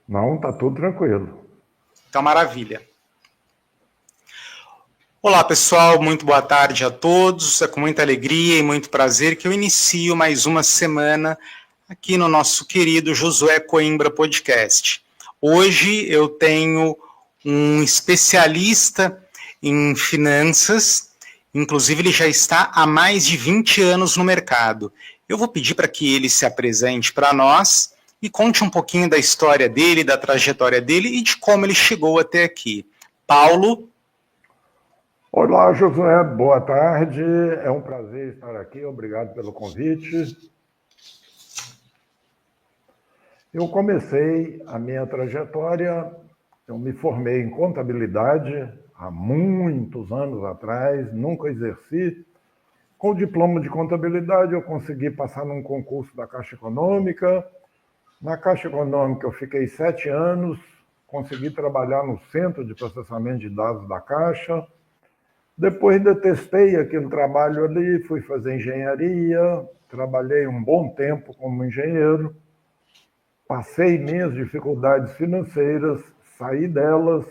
Não, tá tudo tranquilo. Então, maravilha. Olá, pessoal, muito boa tarde a todos. É com muita alegria e muito prazer que eu inicio mais uma semana aqui no nosso querido Josué Coimbra Podcast. Hoje eu tenho um especialista em finanças, inclusive ele já está há mais de 20 anos no mercado. Eu vou pedir para que ele se apresente para nós e conte um pouquinho da história dele, da trajetória dele e de como ele chegou até aqui. Paulo. Olá, Josué, boa tarde. É um prazer estar aqui, obrigado pelo convite. Eu comecei a minha trajetória, eu me formei em contabilidade há muitos anos atrás, nunca exerci. Com o diploma de contabilidade, eu consegui passar num concurso da Caixa Econômica. Na Caixa Econômica, eu fiquei 7 anos, consegui trabalhar no Centro de Processamento de Dados da Caixa. Depois detestei aquele trabalho ali, fui fazer engenharia, trabalhei um bom tempo como engenheiro, passei minhas dificuldades financeiras, saí delas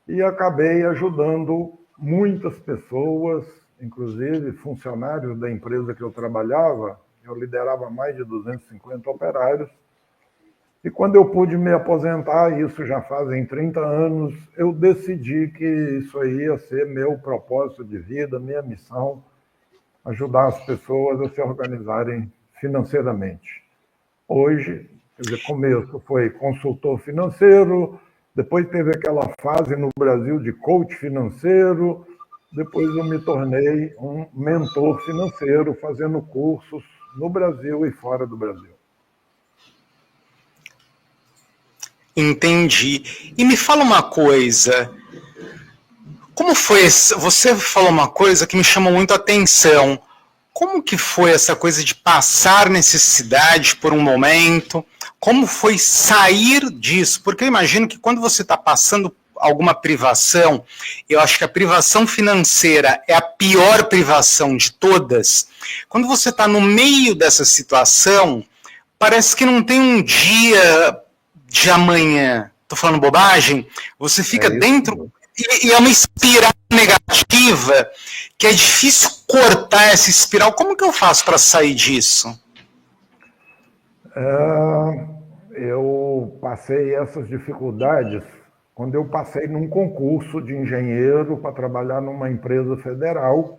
e acabei ajudando muitas pessoas, inclusive funcionários da empresa que eu trabalhava. Eu liderava mais de 250 operários. E quando eu pude me aposentar, isso já fazem 30 anos, eu decidi que isso aí ia ser meu propósito de vida, minha missão, ajudar as pessoas a se organizarem financeiramente. Hoje, quer dizer, começo foi consultor financeiro, depois teve aquela fase no Brasil de coach financeiro, depois eu me tornei um mentor financeiro, fazendo cursos no Brasil e fora do Brasil. Entendi. E me fala uma coisa, como foi, você falou uma coisa que me chamou muito a atenção, como que foi essa coisa de passar necessidade por um momento, como foi sair disso? Porque eu imagino que quando você está passando alguma privação, eu acho que a privação financeira é a pior privação de todas, quando você está no meio dessa situação, parece que não tem um dia de amanhã. Tô falando bobagem? Você fica dentro e é uma espiral negativa que é difícil cortar essa espiral. Como que eu faço para sair disso? Eu passei essas dificuldades quando eu passei num concurso de engenheiro para trabalhar numa empresa federal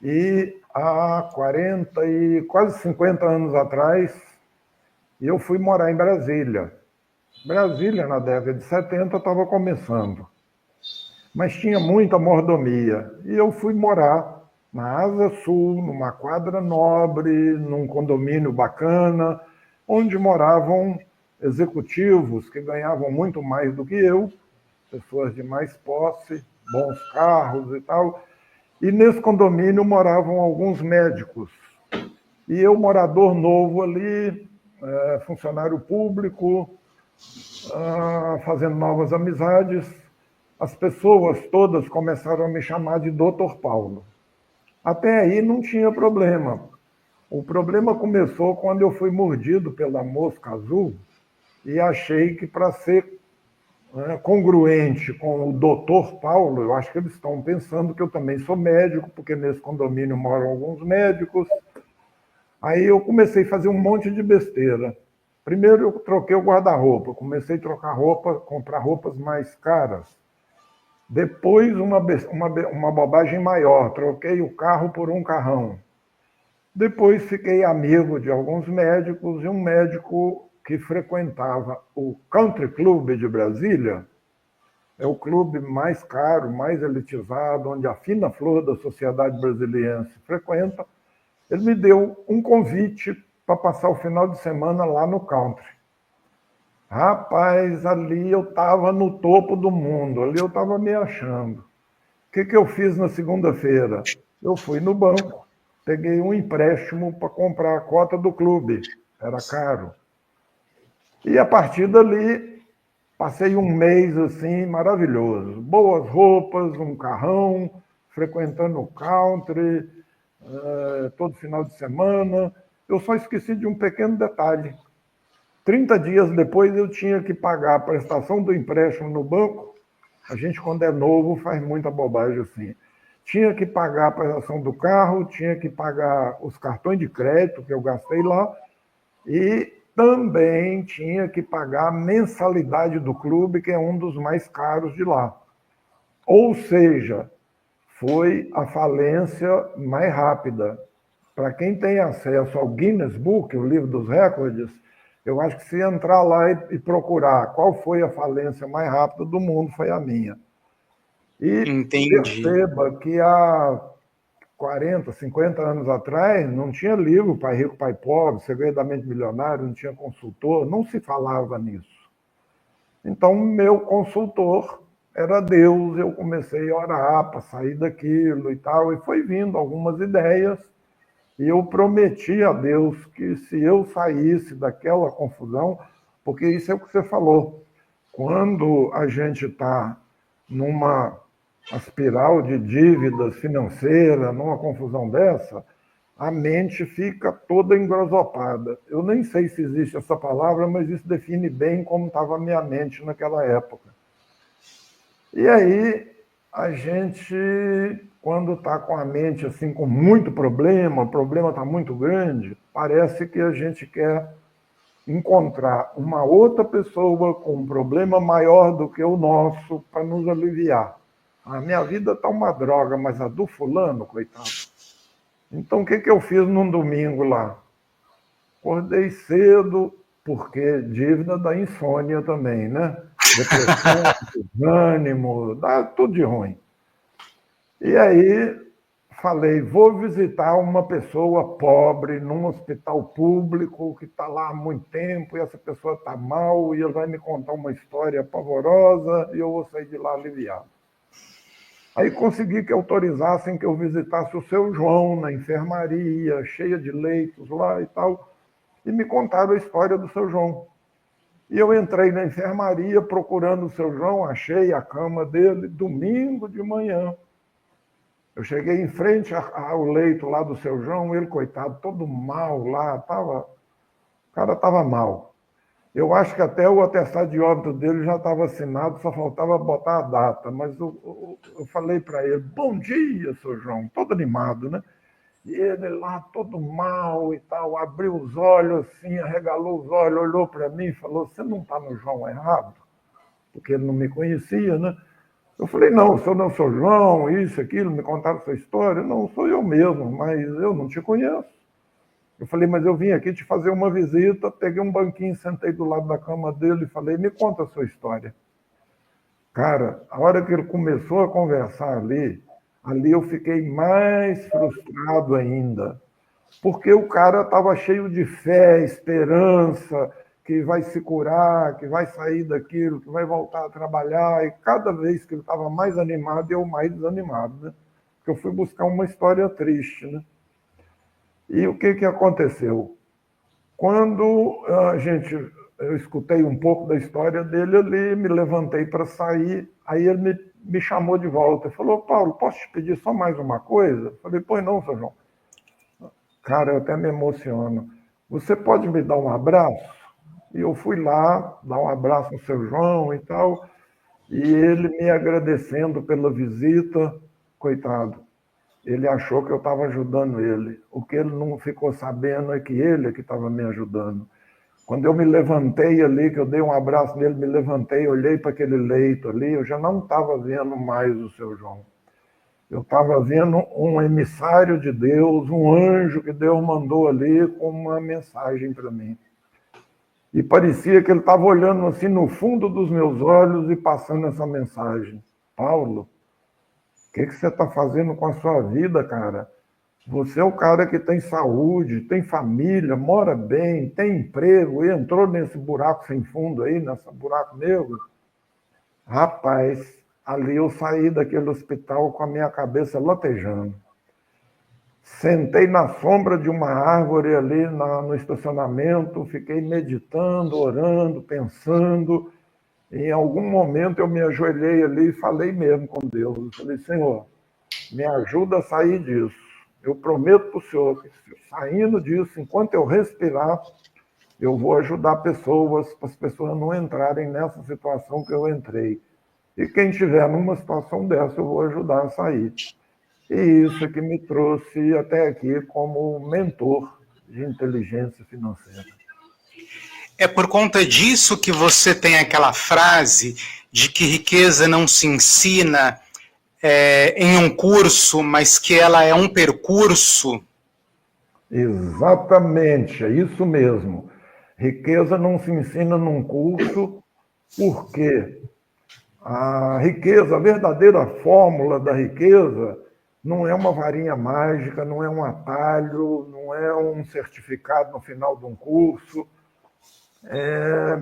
e há 40 e quase 50 anos atrás eu fui morar em Brasília. Brasília, na década de 70, estava começando, mas tinha muita mordomia. E eu fui morar na Asa Sul, numa quadra nobre, num condomínio bacana, onde moravam executivos que ganhavam muito mais do que eu, pessoas de mais posse, bons carros e tal. E nesse condomínio moravam alguns médicos. E eu, morador novo ali, funcionário público, fazendo novas amizades, as pessoas todas começaram a me chamar de Dr. Paulo. Até aí não tinha problema. O problema começou quando eu fui mordido pela mosca azul e achei que para ser congruente com o Dr. Paulo, eu acho que eles estão pensando que eu também sou médico, porque nesse condomínio moram alguns médicos. Aí eu comecei a fazer um monte de besteira. Primeiro eu troquei o guarda-roupa, comecei a trocar roupa, comprar roupas mais caras. Depois uma bobagem maior, troquei o carro por um carrão. Depois fiquei amigo de alguns médicos e um médico que frequentava o Country Club de Brasília, é o clube mais caro, mais elitizado, onde a fina flor da sociedade brasiliense frequenta. Ele me deu um convite para passar o final de semana lá no country. Rapaz, ali eu estava no topo do mundo, ali eu estava me achando. O que eu fiz na segunda-feira? Eu fui no banco, peguei um empréstimo para comprar a cota do clube, era caro. E a partir dali, passei um mês assim maravilhoso. Boas roupas, um carrão, frequentando o country, todo final de semana. Eu só esqueci de um pequeno detalhe. 30 dias depois eu tinha que pagar a prestação do empréstimo no banco. A gente, quando é novo, faz muita bobagem assim. Tinha que pagar a prestação do carro, tinha que pagar os cartões de crédito que eu gastei lá e também tinha que pagar a mensalidade do clube, que é um dos mais caros de lá. Ou seja, foi a falência mais rápida. Para quem tem acesso ao Guinness Book, o livro dos recordes, eu acho que se entrar lá e procurar qual foi a falência mais rápida do mundo, foi a minha. E Entendi. perceba que há 40, 50 anos atrás não tinha livro Pai Rico, Pai Pobre, Segredamente Milionário, não tinha consultor, não se falava nisso. Então, meu consultor era Deus, eu comecei a orar para sair daquilo e tal, e foi vindo algumas ideias, e eu prometi a Deus que se eu saísse daquela confusão, porque isso é o que você falou, quando a gente está numa espiral de dívidas financeiras, numa confusão dessa, a mente fica toda engrosopada. Eu nem sei se existe essa palavra, mas isso define bem como estava a minha mente naquela época. E aí, a gente, quando está com a mente assim, com muito problema, o problema está muito grande, parece que a gente quer encontrar uma outra pessoa com um problema maior do que o nosso para nos aliviar. A minha vida está uma droga, mas a do fulano, coitado. Então, o que eu fiz num domingo lá? Acordei cedo, porque dívida dá insônia também, né? Depressão, desânimo, dá tudo de ruim. E aí, falei, vou visitar uma pessoa pobre num hospital público que está lá há muito tempo e essa pessoa está mal e ele vai me contar uma história pavorosa e eu vou sair de lá aliviado. Aí consegui que autorizassem que eu visitasse o seu João na enfermaria, cheia de leitos lá e tal, e me contaram a história do seu João. E eu entrei na enfermaria procurando o seu João, achei a cama dele, domingo de manhã. Eu cheguei em frente ao leito lá do seu João, ele, coitado, todo mal lá, o cara estava mal. Eu acho que até o atestado de óbito dele já estava assinado, só faltava botar a data. Mas eu falei para ele, bom dia, seu João, todo animado, né? E ele lá, todo mal e tal, abriu os olhos assim, arregalou os olhos, olhou para mim e falou, você não está no João errado? Porque ele não me conhecia, né? Eu falei, não, o senhor não é o seu João, isso, aquilo, me contaram sua história. Não, sou eu mesmo, mas eu não te conheço. Eu falei, mas eu vim aqui te fazer uma visita, peguei um banquinho, sentei do lado da cama dele e falei, me conta a sua história. Cara, a hora que ele começou a conversar ali eu fiquei mais frustrado ainda, porque o cara estava cheio de fé, esperança, que vai se curar, que vai sair daquilo, que vai voltar a trabalhar, e cada vez que ele estava mais animado, eu mais desanimado, né? Porque eu fui buscar uma história triste, né? E o que aconteceu? Quando eu escutei um pouco da história dele ali, me levantei para sair, aí ele me chamou de volta e falou, Paulo, posso te pedir só mais uma coisa? Eu falei, pois não, seu João. Cara, eu até me emociono. Você pode me dar um abraço? E eu fui lá dar um abraço no seu João e tal, e ele me agradecendo pela visita, coitado. Ele achou que eu estava ajudando ele. O que ele não ficou sabendo é que ele é que estava me ajudando. Quando eu me levantei ali, que eu dei um abraço nele, me levantei, olhei para aquele leito ali, eu já não estava vendo mais o seu João. Eu estava vendo um emissário de Deus, um anjo que Deus mandou ali com uma mensagem para mim. E parecia que ele estava olhando assim no fundo dos meus olhos e passando essa mensagem. Paulo, o que você está fazendo com a sua vida, cara? Você é o cara que tem saúde, tem família, mora bem, tem emprego, e entrou nesse buraco sem fundo aí, nesse buraco negro. Rapaz, ali eu saí daquele hospital com a minha cabeça latejando. Sentei na sombra de uma árvore ali no estacionamento, fiquei meditando, orando, pensando. Em algum momento eu me ajoelhei ali e falei mesmo com Deus. Eu falei, Senhor, me ajuda a sair disso. Eu prometo para o Senhor que saindo disso, enquanto eu respirar, eu vou ajudar pessoas, para as pessoas não entrarem nessa situação que eu entrei. E quem estiver numa situação dessa, eu vou ajudar a sair. E isso é que me trouxe até aqui como mentor de inteligência financeira. É por conta disso que você tem aquela frase de que riqueza não se ensina em um curso, mas que ela é um percurso? Exatamente, é isso mesmo. Riqueza não se ensina num curso, porque a riqueza, a verdadeira fórmula da riqueza, não é uma varinha mágica, não é um atalho, não é um certificado no final de um curso.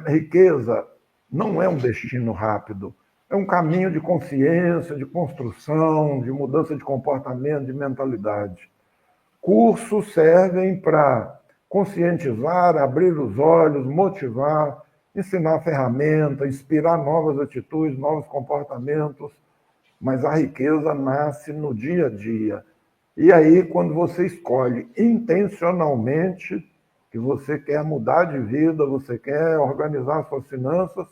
Riqueza não é um destino rápido, é um caminho de consciência, de construção, de mudança de comportamento, de mentalidade. Cursos servem para conscientizar, abrir os olhos, motivar, ensinar ferramenta, inspirar novas atitudes, novos comportamentos, mas a riqueza nasce no dia a dia. E aí, quando você escolhe intencionalmente que você quer mudar de vida, você quer organizar suas finanças,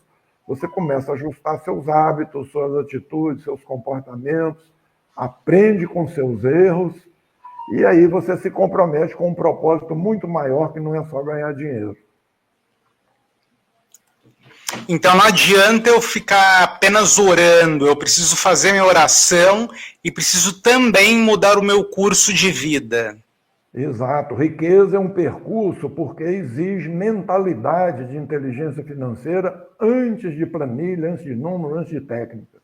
você começa a ajustar seus hábitos, suas atitudes, seus comportamentos, aprende com seus erros, e aí você se compromete com um propósito muito maior, que não é só ganhar dinheiro. Então não adianta eu ficar apenas orando, eu preciso fazer minha oração e preciso também mudar o meu curso de vida. Exato. Riqueza é um percurso porque exige mentalidade de inteligência financeira antes de planilha, antes de número, antes de técnicas.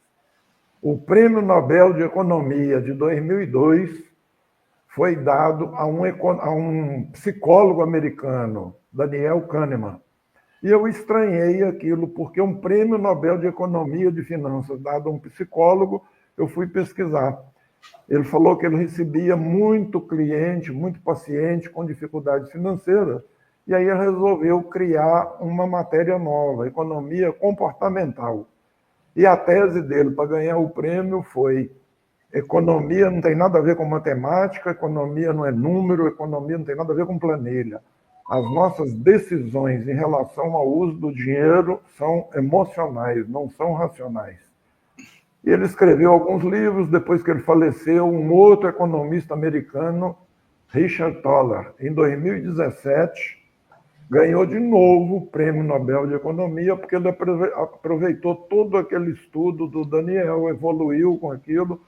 O Prêmio Nobel de Economia de 2002 foi dado a um psicólogo americano, Daniel Kahneman. E eu estranhei aquilo, porque um Prêmio Nobel de Economia e de Finanças dado a um psicólogo, eu fui pesquisar. Ele falou que ele recebia muito cliente, muito paciente com dificuldades financeiras, e aí ele resolveu criar uma matéria nova, economia comportamental. E a tese dele para ganhar o prêmio foi: economia não tem nada a ver com matemática, economia não é número, economia não tem nada a ver com planilha. As nossas decisões em relação ao uso do dinheiro são emocionais, não são racionais. E ele escreveu alguns livros. Depois que ele faleceu, um outro economista americano, Richard Thaler, em 2017, ganhou de novo o Prêmio Nobel de Economia, porque ele aproveitou todo aquele estudo do Daniel, evoluiu com aquilo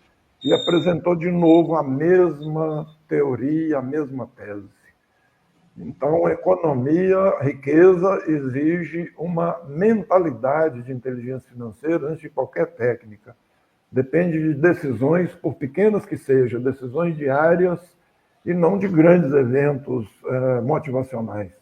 e apresentou de novo a mesma teoria, a mesma tese. Então, economia, riqueza, exige uma mentalidade de inteligência financeira antes de qualquer técnica. Depende de decisões, por pequenas que sejam, decisões diárias e não de grandes eventos motivacionais.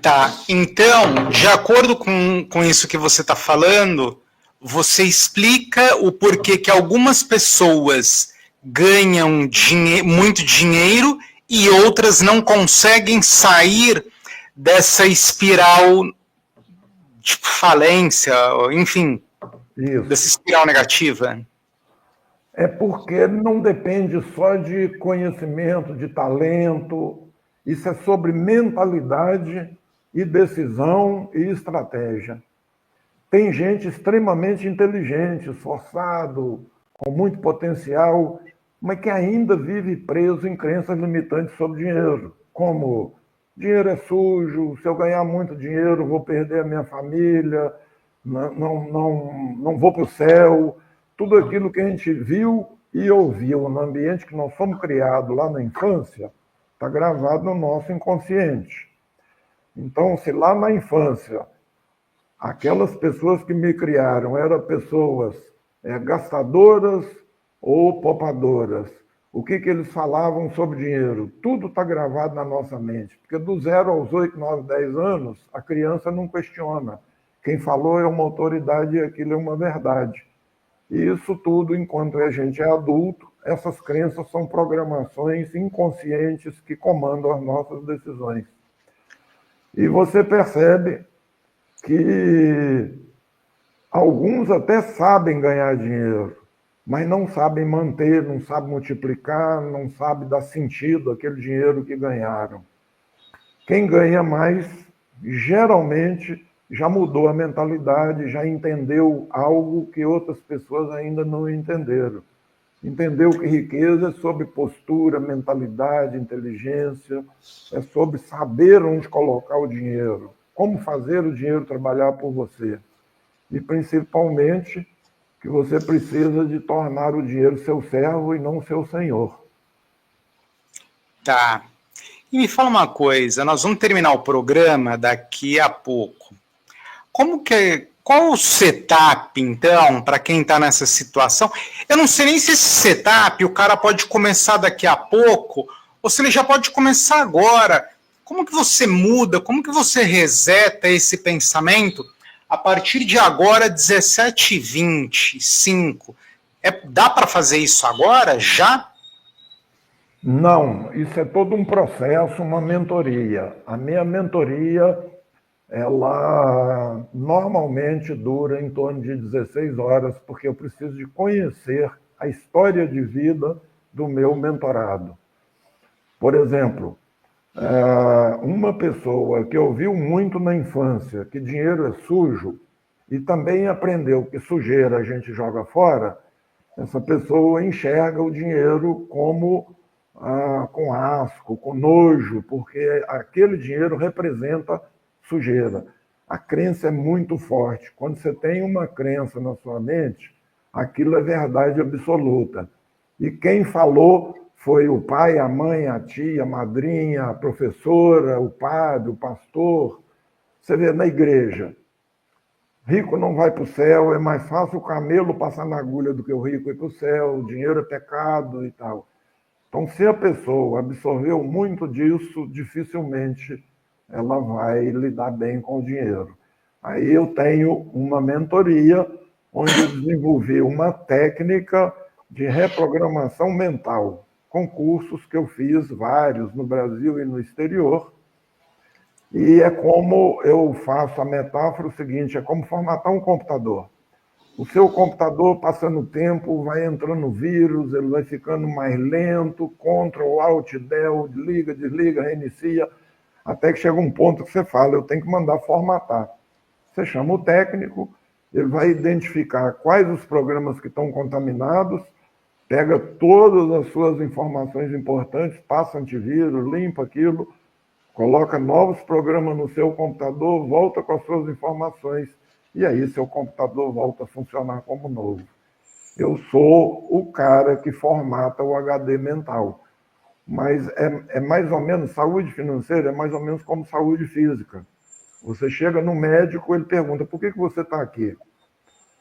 Tá, então, de acordo com isso que você está falando, você explica o porquê que algumas pessoas ganham muito dinheiro e outras não conseguem sair dessa espiral de falência, enfim, Isso. dessa espiral negativa. É porque não depende só de conhecimento, de talento. Isso é sobre mentalidade e decisão e estratégia. Tem gente extremamente inteligente, esforçado, com muito potencial, mas que ainda vive preso em crenças limitantes sobre dinheiro, como: dinheiro é sujo, se eu ganhar muito dinheiro vou perder a minha família, não vou para o céu. Tudo aquilo que a gente viu e ouviu no ambiente que nós fomos criados lá na infância está gravado no nosso inconsciente. Então, se lá na infância aquelas pessoas que me criaram eram pessoas gastadoras ou poupadoras, o que eles falavam sobre dinheiro? Tudo está gravado na nossa mente, porque do 0 aos 8, 9, 10 anos, a criança não questiona. Quem falou é uma autoridade e aquilo é uma verdade. E isso tudo, enquanto a gente é adulto, essas crenças são programações inconscientes que comandam as nossas decisões. E você percebe que alguns até sabem ganhar dinheiro, mas não sabem manter, não sabem multiplicar, não sabem dar sentido àquele dinheiro que ganharam. Quem ganha mais, geralmente, já mudou a mentalidade, já entendeu algo que outras pessoas ainda não entenderam. Entendeu que riqueza é sobre postura, mentalidade, inteligência, é sobre saber onde colocar o dinheiro, como fazer o dinheiro trabalhar por você. E, principalmente, que você precisa de tornar o dinheiro seu servo e não seu senhor. Tá. E me fala uma coisa, nós vamos terminar o programa daqui a pouco. Qual o setup, então, para quem está nessa situação? Eu não sei nem se esse setup o cara pode começar daqui a pouco, ou se ele já pode começar agora. Como que você muda, como que você reseta esse pensamento a partir de agora, 17h25? Dá para fazer isso agora, já? Não, isso é todo um processo, uma mentoria. A minha mentoria, ela normalmente dura em torno de 16 horas, porque eu preciso de conhecer a história de vida do meu mentorado. Por exemplo, uma pessoa que ouviu muito na infância que dinheiro é sujo e também aprendeu que sujeira a gente joga fora, essa pessoa enxerga o dinheiro como com asco, com nojo, porque aquele dinheiro representa sujeira. A crença é muito forte. Quando você tem uma crença na sua mente, aquilo é verdade absoluta. E quem falou foi o pai, a mãe, a tia, a madrinha, a professora, o padre, o pastor. Você vê na igreja, rico não vai para o céu, é mais fácil o camelo passar na agulha do que o rico ir para o céu, o dinheiro é pecado e tal. Então, se a pessoa absorveu muito disso, dificilmente ela vai lidar bem com o dinheiro. Aí eu tenho uma mentoria onde eu desenvolvi uma técnica de reprogramação mental, com cursos que eu fiz, vários, no Brasil e no exterior. E é como eu faço a metáfora o seguinte, é como formatar um computador. O seu computador, passando o tempo, vai entrando vírus, ele vai ficando mais lento, Ctrl, Alt, Del, liga, desliga, reinicia, até que chega um ponto que você fala, eu tenho que mandar formatar. Você chama o técnico, ele vai identificar quais os programas que estão contaminados, pega todas as suas informações importantes, passa antivírus, limpa aquilo, coloca novos programas no seu computador, volta com as suas informações, e aí seu computador volta a funcionar como novo. Eu sou o cara que formata o HD mental. Mas é mais ou menos, saúde financeira é mais ou menos como saúde física. Você chega no médico, ele pergunta, por que você está aqui?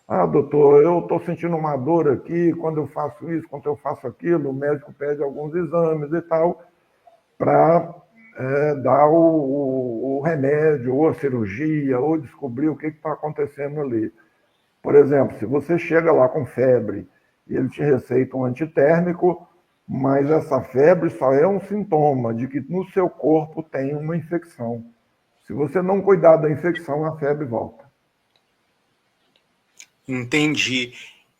Ah, doutor, eu estou sentindo uma dor aqui, quando eu faço isso, quando eu faço aquilo, o médico pede alguns exames e tal, para dar o remédio, ou a cirurgia, ou descobrir o que está acontecendo ali. Por exemplo, se você chega lá com febre e ele te receita um antitérmico, mas essa febre só é um sintoma de que no seu corpo tem uma infecção. Se você não cuidar da infecção, a febre volta. Entendi.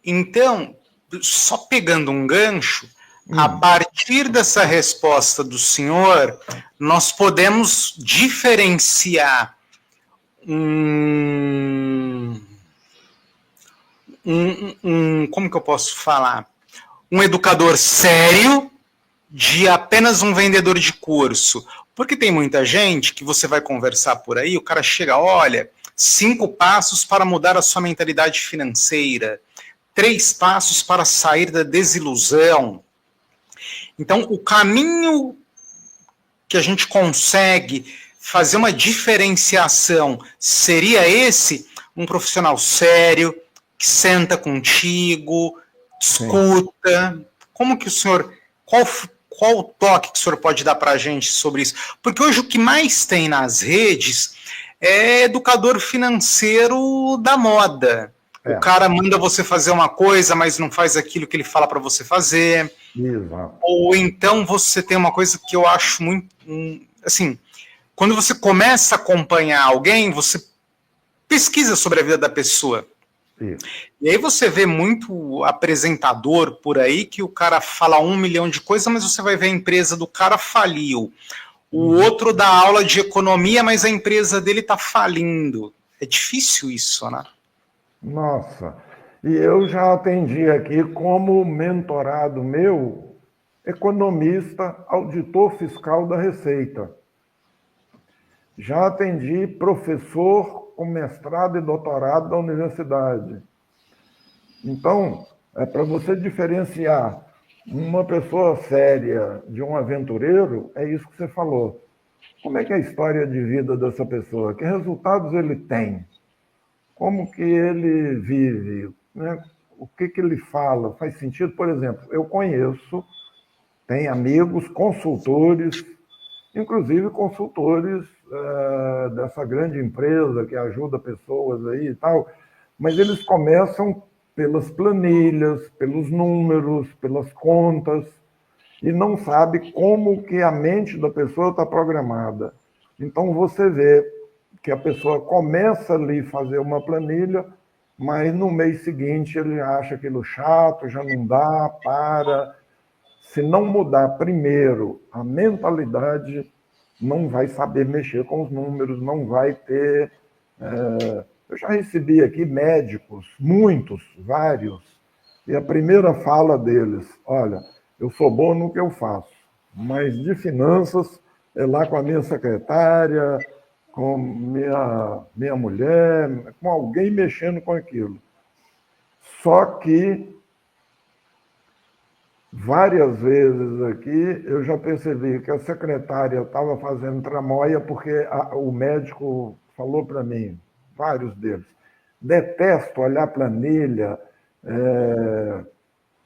Então, só pegando um gancho, a partir dessa resposta do senhor, nós podemos diferenciar como que eu posso falar? Um educador sério de apenas um vendedor de curso. Porque tem muita gente que você vai conversar por aí, o cara chega, olha, 5 passos para mudar a sua mentalidade financeira, 3 passos para sair da desilusão. Então, o caminho que a gente consegue fazer uma diferenciação seria esse, um profissional sério, que senta contigo, escuta. Sim. Como que o senhor... Qual o toque que o senhor pode dar para a gente sobre isso? Porque hoje o que mais tem nas redes é educador financeiro da moda. O cara manda você fazer uma coisa, mas não faz aquilo que ele fala para você fazer. Exato. Ou então você tem uma coisa que eu acho muito... assim, quando você começa a acompanhar alguém, você pesquisa sobre a vida da pessoa. Isso. E aí você vê muito apresentador por aí que o cara fala 1 milhão de coisas, mas você vai ver a empresa do cara faliu. O outro dá aula de economia, mas a empresa dele está falindo. É difícil isso, né? Nossa, e eu já atendi aqui como mentorado meu, economista, auditor fiscal da Receita. Já atendi professor com mestrado e doutorado da universidade. Então, é para você diferenciar uma pessoa séria de um aventureiro, é isso que você falou. Como é que é a história de vida dessa pessoa? Que resultados ele tem? Como que ele vive? Né? O que que ele fala? Faz sentido? Por exemplo, eu conheço, tenho amigos, consultores, inclusive consultores dessa grande empresa que ajuda pessoas aí e tal, mas eles começam pelas planilhas, pelos números, pelas contas, e não sabe como que a mente da pessoa está programada. Então você vê que a pessoa começa ali a fazer uma planilha, mas no mês seguinte ele acha aquilo chato, já não dá, para. Se não mudar primeiro a mentalidade, não vai saber mexer com os números, não vai ter. Eu já recebi aqui médicos, muitos, vários, e a primeira fala deles: olha, eu sou bom no que eu faço, mas de finanças é lá com a minha secretária, com minha mulher, com alguém mexendo com aquilo. Só que várias vezes aqui eu já percebi que a secretária estava fazendo tramóia porque o médico falou para mim, vários deles, detesto olhar planilha,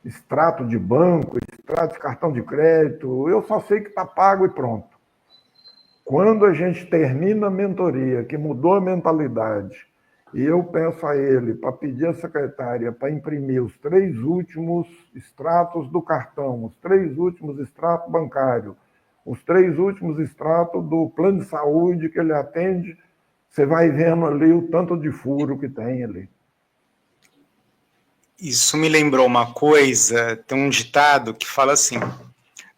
extrato de banco, extrato de cartão de crédito, eu só sei que está pago e pronto. Quando a gente termina a mentoria, que mudou a mentalidade, e eu peço a ele para pedir à secretária para imprimir os 3 últimos extratos do cartão, os 3 últimos extratos bancários, os 3 últimos extratos do plano de saúde que ele atende, você vai vendo ali o tanto de furo que tem ali. Isso me lembrou uma coisa, tem um ditado que fala assim: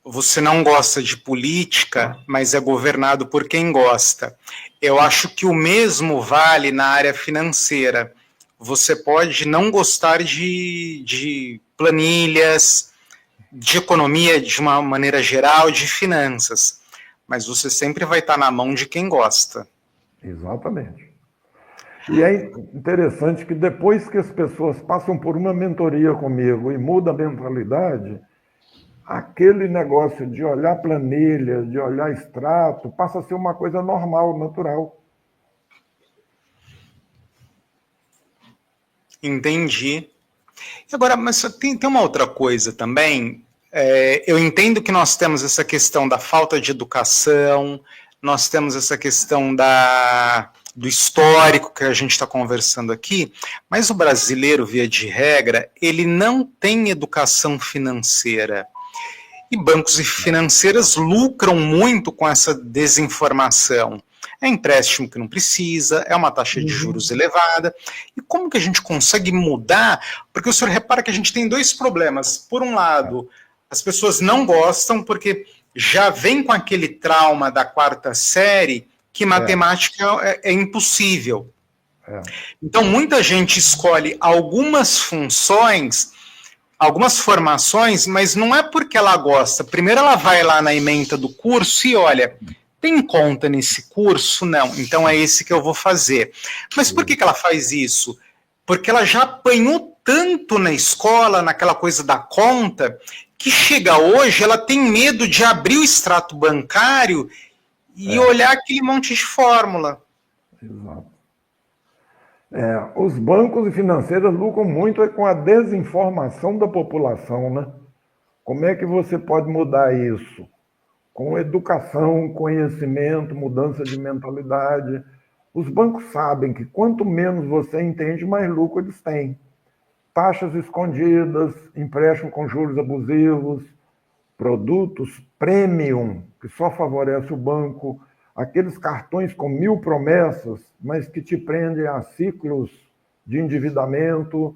você não gosta de política, mas é governado por quem gosta. Eu acho que o mesmo vale na área financeira. Você pode não gostar de planilhas, de economia de uma maneira geral, de finanças, mas você sempre vai estar na mão de quem gosta. Exatamente. E é interessante que depois que as pessoas passam por uma mentoria comigo e muda a mentalidade, aquele negócio de olhar planilha, de olhar extrato, passa a ser uma coisa normal, natural. Entendi. Agora, mas tem uma outra coisa também. Eu entendo que nós temos essa questão da falta de educação, nós temos essa questão do histórico que a gente está conversando aqui, mas o brasileiro, via de regra, ele não tem educação financeira. E bancos e financeiras lucram muito com essa desinformação. É empréstimo que não precisa, é uma taxa de juros elevada. E como que a gente consegue mudar? Porque o senhor repara que a gente tem 2 problemas. Por um lado, as pessoas não gostam porque já vem com aquele trauma da 4ª série que matemática é impossível. Então, muita gente escolhe algumas funções, algumas formações, mas não é porque ela gosta. Primeiro ela vai lá na ementa do curso e olha, tem conta nesse curso? Não, então é esse que eu vou fazer. Mas por que ela faz isso? Porque ela já apanhou tanto na escola, naquela coisa da conta, que chega hoje, ela tem medo de abrir o extrato bancário e olhar aquele monte de fórmula. Exato. Os bancos e financeiras lucram muito com a desinformação da população, né? Como é que você pode mudar isso? Com educação, conhecimento, mudança de mentalidade. Os bancos sabem que quanto menos você entende, mais lucro eles têm. Taxas escondidas, empréstimo com juros abusivos, produtos premium, que só favorece o banco, aqueles cartões com 1000 promessas, mas que te prendem a ciclos de endividamento.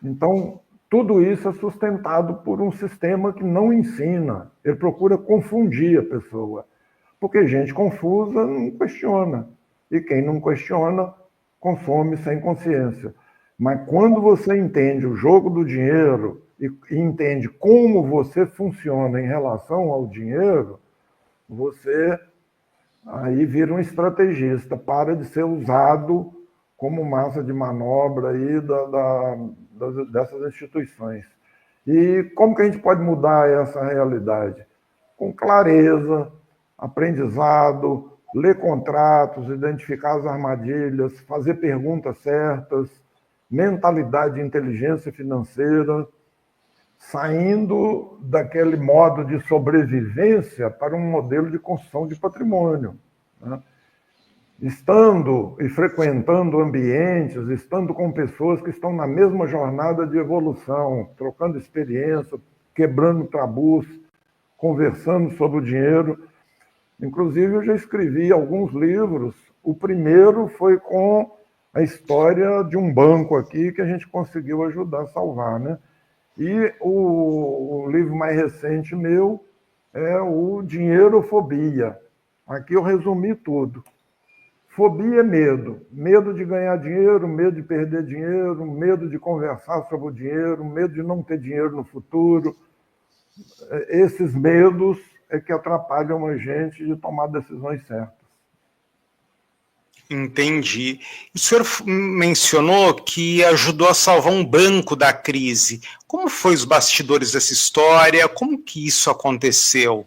Então, tudo isso é sustentado por um sistema que não ensina, ele procura confundir a pessoa. porque gente confusa não questiona. E quem não questiona, consome sem consciência. Mas quando você entende o jogo do dinheiro e entende como você funciona em relação ao dinheiro, você aí vira um estrategista, para de ser usado como massa de manobra aí dessas instituições. E como que a gente pode mudar essa realidade? Com clareza, aprendizado, ler contratos, identificar as armadilhas, fazer perguntas certas, mentalidade de inteligência financeira, saindo daquele modo de sobrevivência para um modelo de construção de patrimônio, né? Estando e frequentando ambientes, estando com pessoas que estão na mesma jornada de evolução, trocando experiência, quebrando tabus, conversando sobre o dinheiro. Inclusive, eu já escrevi alguns livros. O primeiro foi com a história de um banco aqui que a gente conseguiu ajudar a salvar, né? E o livro mais recente meu é o Dinheirofobia. Aqui eu resumi tudo. Fobia é medo. Medo de ganhar dinheiro, medo de perder dinheiro, medo de conversar sobre o dinheiro, medo de não ter dinheiro no futuro. Esses medos é que atrapalham a gente de tomar decisões certas. Entendi. O senhor mencionou que ajudou a salvar um banco da crise. Como foi os bastidores dessa história? Como que isso aconteceu?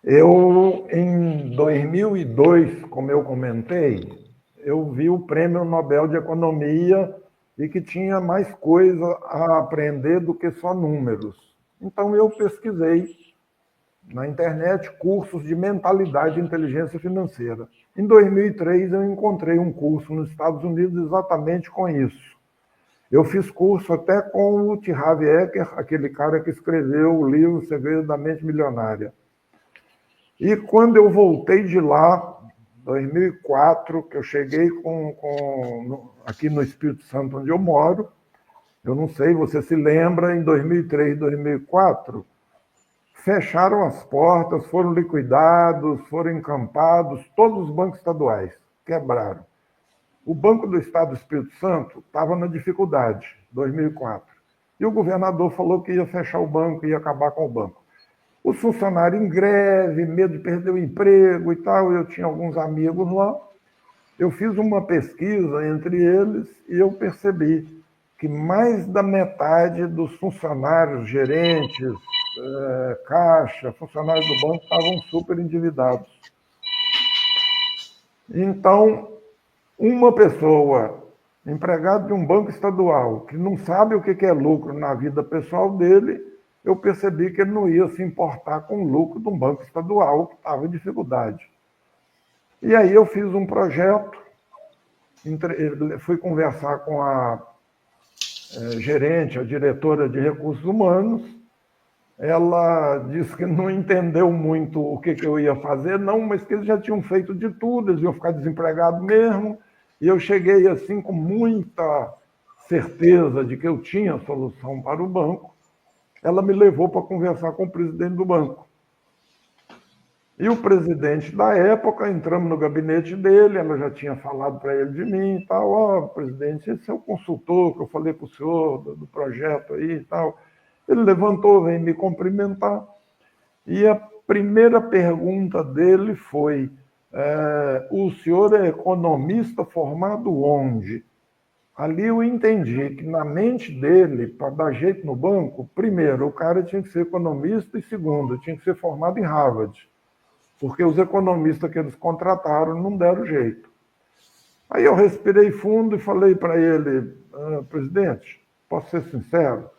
Eu, em 2002, como eu comentei, eu vi o Prêmio Nobel de Economia e que tinha mais coisa a aprender do que só números. Então eu pesquisei na internet cursos de mentalidade e inteligência financeira. Em 2003 eu encontrei um curso nos Estados Unidos exatamente com isso. Eu fiz curso até com o T. Harv Eker, aquele cara que escreveu o livro Segredo da Mente Milionária. E quando eu voltei de lá, 2004, que eu cheguei aqui no Espírito Santo, onde eu moro, eu não sei, você se lembra, em 2003, 2004, fecharam as portas, foram liquidados, foram encampados, todos os bancos estaduais quebraram. O Banco do Estado do Espírito Santo estava na dificuldade, 2004. E o governador falou que ia fechar o banco, ia acabar com o banco. Os funcionários em greve, medo de perder o emprego e tal, eu tinha alguns amigos lá. Eu fiz uma pesquisa entre eles e eu percebi que mais da metade dos funcionários, gerentes, caixa, funcionários do banco estavam super endividados. Então, uma pessoa, empregado de um banco estadual, que não sabe o que é lucro na vida pessoal dele, eu percebi que ele não ia se importar com o lucro de um banco estadual que estava em dificuldade. E aí eu fiz um projeto, fui conversar com a gerente, a diretora de recursos humanos. Ela disse que não entendeu muito o que eu ia fazer, não, mas que eles já tinham feito de tudo, eles iam ficar desempregados mesmo. E eu cheguei assim com muita certeza de que eu tinha solução para o banco. Ela me levou para conversar com o presidente do banco. E o presidente da época, entramos no gabinete dele, ela já tinha falado para ele de mim e tal. Ó, presidente, esse é o consultor que eu falei para o senhor do projeto aí e tal. Ele levantou, veio me cumprimentar. E a primeira pergunta dele foi: o senhor é economista formado onde? Ali eu entendi que na mente dele, para dar jeito no banco, primeiro, o cara tinha que ser economista e segundo, tinha que ser formado em Harvard, porque os economistas que eles contrataram não deram jeito. Aí eu respirei fundo e falei para ele: presidente, posso ser sincero?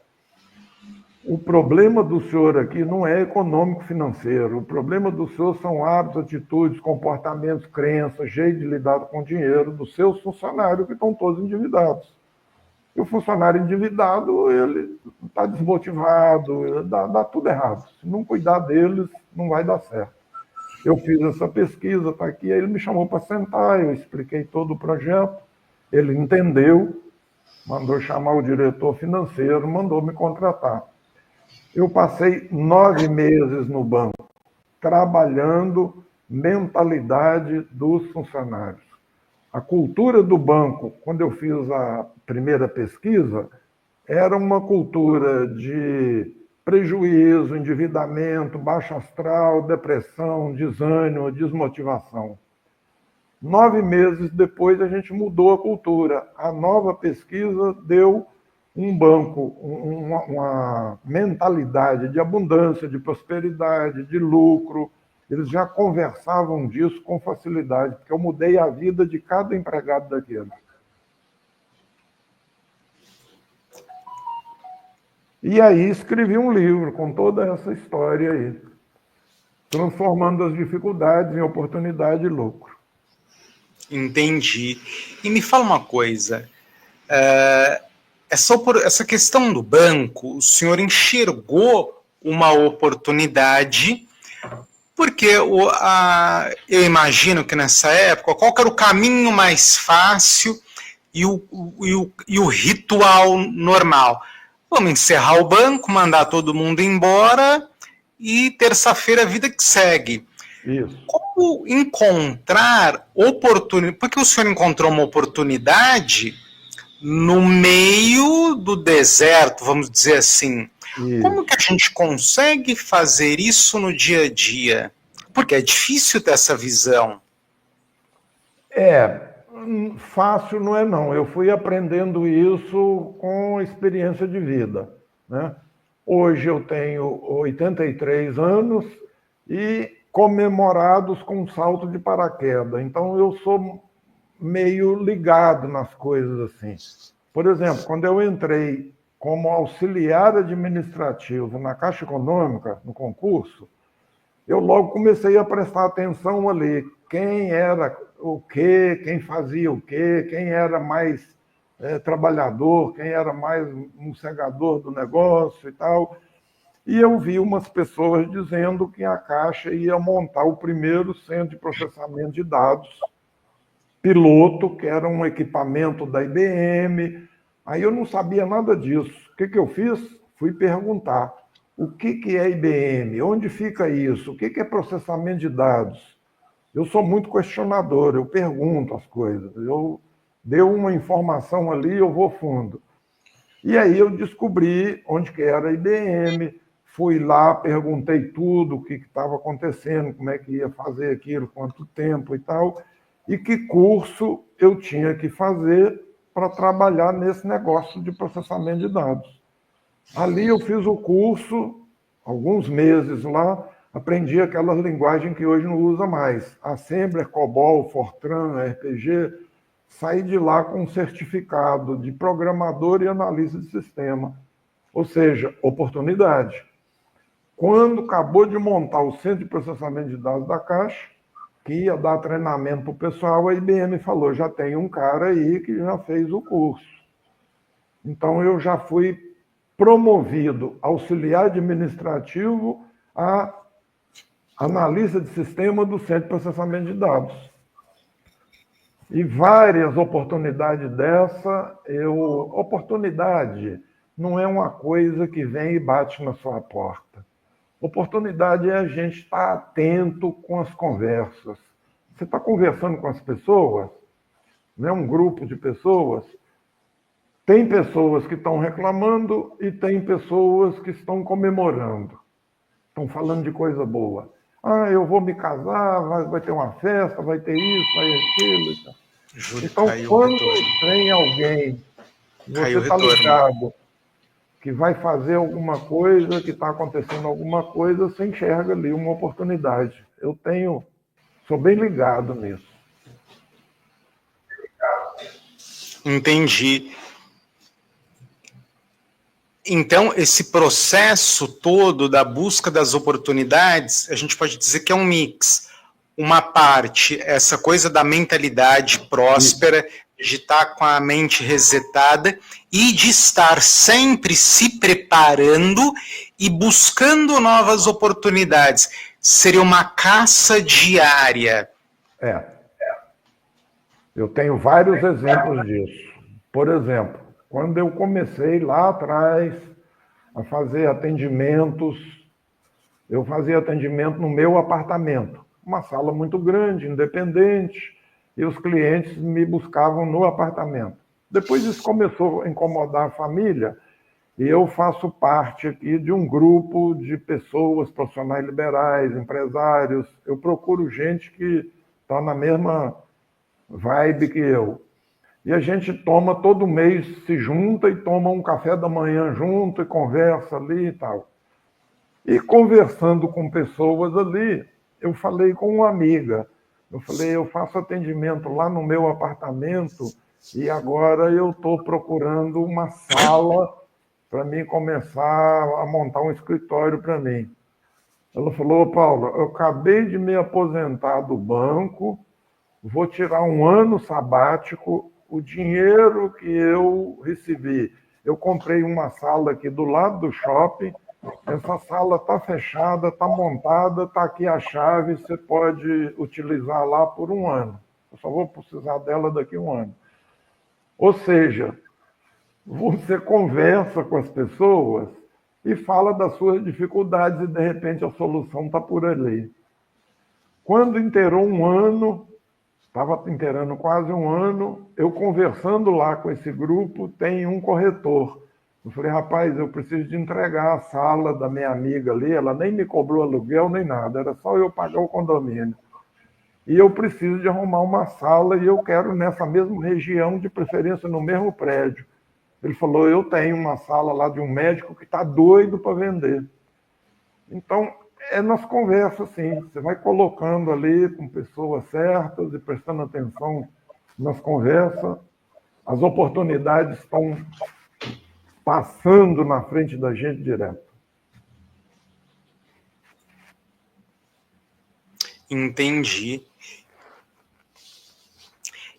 O problema do senhor aqui não é econômico-financeiro. O problema do senhor são hábitos, atitudes, comportamentos, crenças, jeito de lidar com o dinheiro dos seus funcionários, que estão todos endividados. E o funcionário endividado, ele está desmotivado, dá tudo errado. Se não cuidar deles, não vai dar certo. Eu fiz essa pesquisa, está aqui, aí ele me chamou para sentar, eu expliquei todo o projeto, ele entendeu, mandou chamar o diretor financeiro, mandou me contratar. Eu passei 9 meses no banco, trabalhando mentalidade dos funcionários. A cultura do banco, quando eu fiz a primeira pesquisa, era uma cultura de prejuízo, endividamento, baixo astral, depressão, desânimo, desmotivação. 9 meses depois, a gente mudou a cultura. A nova pesquisa deu um banco, uma mentalidade de abundância, de prosperidade, de lucro. Eles já conversavam disso com facilidade, porque eu mudei a vida de cada empregado daquele. E aí escrevi um livro com toda essa história aí, transformando as dificuldades em oportunidade e lucro. Entendi. E me fala uma coisa, essa questão do banco, o senhor enxergou uma oportunidade, porque eu imagino que nessa época, qual que era o caminho mais fácil e o ritual normal? Vamos encerrar o banco, mandar todo mundo embora e terça-feira a vida que segue. Isso. Como encontrar oportunidade? Porque o senhor encontrou uma oportunidade no meio do deserto, vamos dizer assim. Isso. Como que a gente consegue fazer isso no dia a dia? Porque é difícil ter essa visão. Fácil não é não. Eu fui aprendendo isso com experiência de vida, né? Hoje eu tenho 83 anos e comemorados com um salto de paraquedas. Então eu sou meio ligado nas coisas assim. Por exemplo, quando eu entrei como auxiliar administrativo na Caixa Econômica, no concurso, eu logo comecei a prestar atenção ali. Quem era o quê, quem fazia o quê, quem era mais trabalhador, quem era mais um cegador do negócio e tal. E eu vi umas pessoas dizendo que a Caixa ia montar o primeiro centro de processamento de dados, piloto, que era um equipamento da IBM. Aí eu não sabia nada disso. O que eu fiz? Fui perguntar. O que é IBM? Onde fica isso? O que é processamento de dados? Eu sou muito questionador, eu pergunto as coisas. Eu dei uma informação ali, eu vou fundo. E aí eu descobri onde que era a IBM, fui lá, perguntei tudo, o que estava acontecendo, como é que ia fazer aquilo, quanto tempo e tal, e que curso eu tinha que fazer para trabalhar nesse negócio de processamento de dados. Ali eu fiz o curso, alguns meses lá, aprendi aquelas linguagens que hoje não usa mais. Assembler, COBOL, Fortran, RPG. Saí de lá com um certificado de programador e analista de sistema. Ou seja, oportunidade. Quando acabou de montar o Centro de Processamento de Dados da Caixa, que ia dar treinamento para o pessoal, a IBM falou, já tem um cara aí que já fez o curso. Então eu já fui promovido auxiliar administrativo a analista de sistema do Centro de Processamento de Dados. E várias oportunidades dessa, oportunidade não é uma coisa que vem e bate na sua porta. Oportunidade é a gente estar atento com as conversas. Você está conversando com as pessoas, né, um grupo de pessoas, tem pessoas que estão reclamando e tem pessoas que estão comemorando. Estão falando de coisa boa. Ah, eu vou me casar, vai ter uma festa, vai ter isso, vai aquilo. Então, quando tem alguém, você está ligado, que vai fazer alguma coisa, que está acontecendo alguma coisa, você enxerga ali uma oportunidade. Sou bem ligado nisso. Entendi. Então, esse processo todo da busca das oportunidades, a gente pode dizer que é um mix. Uma parte, essa coisa da mentalidade próspera, de estar com a mente resetada e de estar sempre se preparando e buscando novas oportunidades. Seria uma caça diária. Eu tenho vários exemplos disso. Por exemplo, quando eu comecei lá atrás a fazer atendimentos eu fazia atendimento no meu apartamento, uma sala muito grande, independente, e os clientes me buscavam no apartamento. Depois isso começou a incomodar a família, e eu faço parte aqui de um grupo de pessoas, profissionais liberais, empresários. Eu procuro gente que está na mesma vibe que eu. E a gente toma todo mês, se junta e toma um café da manhã junto e conversa ali e tal. E conversando com pessoas ali, eu falei com uma amiga. Eu falei, eu faço atendimento lá no meu apartamento e agora eu estou procurando uma sala para mim começar a montar um escritório para mim. Ela falou, Paulo, eu acabei de me aposentar do banco, vou tirar um ano sabático, o dinheiro que eu recebi, eu comprei uma sala aqui do lado do shopping, essa sala está fechada, está montada, está aqui a chave, você pode utilizar lá por um ano. Eu só vou precisar dela daqui a um ano. Ou seja, você conversa com as pessoas e fala das suas dificuldades e, de repente, a solução está por ali. Quando inteirou um ano, estava inteirando quase um ano, eu conversando lá com esse grupo, tem um corretor. Eu falei, rapaz, eu preciso de entregar a sala da minha amiga ali, ela nem me cobrou aluguel nem nada, era só eu pagar o condomínio. E eu preciso de arrumar uma sala e eu quero nessa mesma região, de preferência no mesmo prédio. Ele falou, eu tenho uma sala lá de um médico que está doido para vender. Então, é nas conversas, sim. Você vai colocando ali com pessoas certas e prestando atenção nas conversas. As oportunidades estão passando na frente da gente direto. Entendi.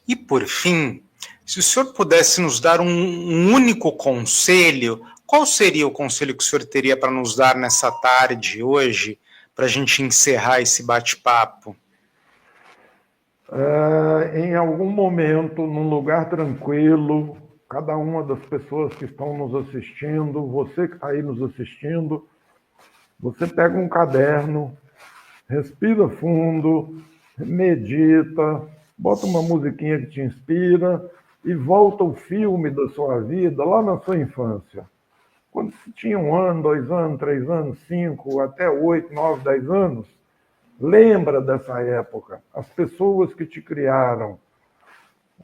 E, por fim, se o senhor pudesse nos dar um único conselho, qual seria o conselho que o senhor teria para nos dar nessa tarde, hoje, para a gente encerrar esse bate-papo? Em algum momento, num lugar tranquilo, cada uma das pessoas que estão nos assistindo, você que está aí nos assistindo, você pega um caderno, respira fundo, medita, bota uma musiquinha que te inspira e volta o filme da sua vida lá na sua infância. Quando você tinha 1 ano, 2 anos, 3 anos, 5, até 8, 9, 10 anos, lembra dessa época, as pessoas que te criaram,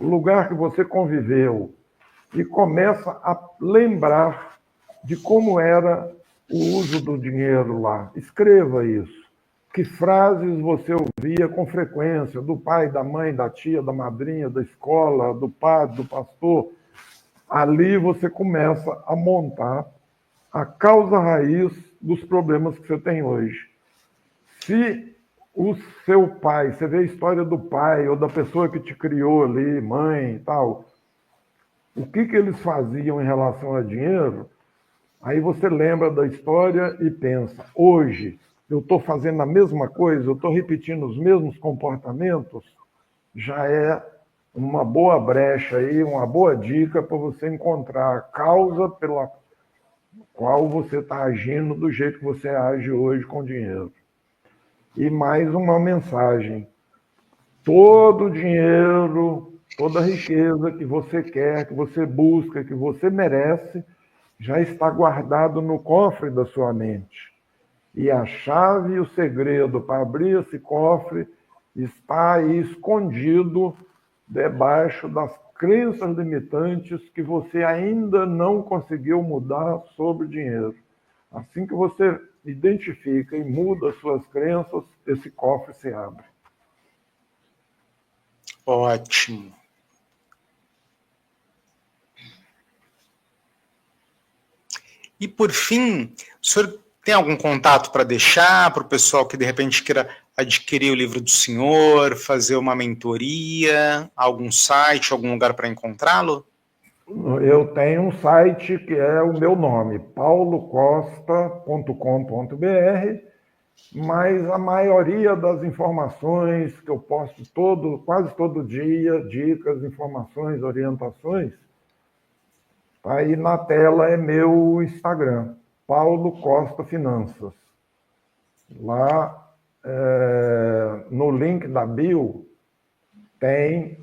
o lugar que você conviveu, e começa a lembrar de como era o uso do dinheiro lá. Escreva isso. Que frases você ouvia com frequência do pai, da mãe, da tia, da madrinha, da escola, do padre, do pastor. Ali você começa a montar a causa raiz dos problemas que você tem hoje. Se o seu pai, você vê a história do pai ou da pessoa que te criou ali, mãe e tal, o que eles faziam em relação a dinheiro, aí você lembra da história e pensa, hoje eu estou fazendo a mesma coisa, eu estou repetindo os mesmos comportamentos, já é uma boa brecha aí, uma boa dica para você encontrar a causa pela qual você está agindo do jeito que você age hoje com dinheiro. E mais uma mensagem, todo o dinheiro, toda a riqueza que você quer, que você busca, que você merece, já está guardado no cofre da sua mente. E a chave e o segredo para abrir esse cofre está aí escondido debaixo das crenças limitantes que você ainda não conseguiu mudar sobre o dinheiro. Assim que você identifica e muda as suas crenças, esse cofre se abre. Ótimo. E, por fim, o senhor tem algum contato para deixar para o pessoal que, de repente, queira adquirir o livro do senhor, fazer uma mentoria, algum site, algum lugar para encontrá-lo? Eu tenho um site que é o meu nome, paulocosta.com.br, mas a maioria das informações que eu posto quase todo dia, dicas, informações, orientações, aí na tela é meu Instagram, Paulo Costa Finanças. Lá, no link da bio, tem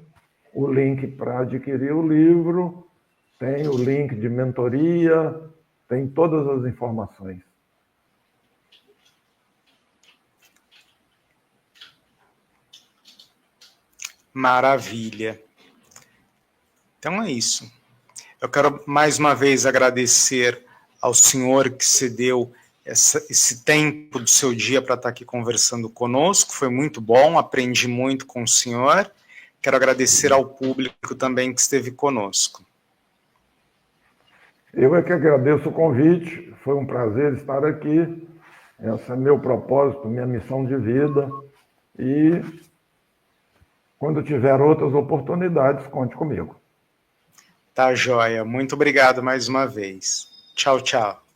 o link para adquirir o livro, tem o link de mentoria, tem todas as informações. Maravilha. Então é isso. Eu quero mais uma vez agradecer ao senhor que cedeu esse tempo do seu dia para estar aqui conversando conosco. Foi muito bom, aprendi muito com o senhor. Quero agradecer ao público também que esteve conosco. Eu é que agradeço o convite, foi um prazer estar aqui. Esse é meu propósito, minha missão de vida. E quando tiver outras oportunidades, conte comigo. Tá, joia. Muito obrigado mais uma vez. Tchau, tchau.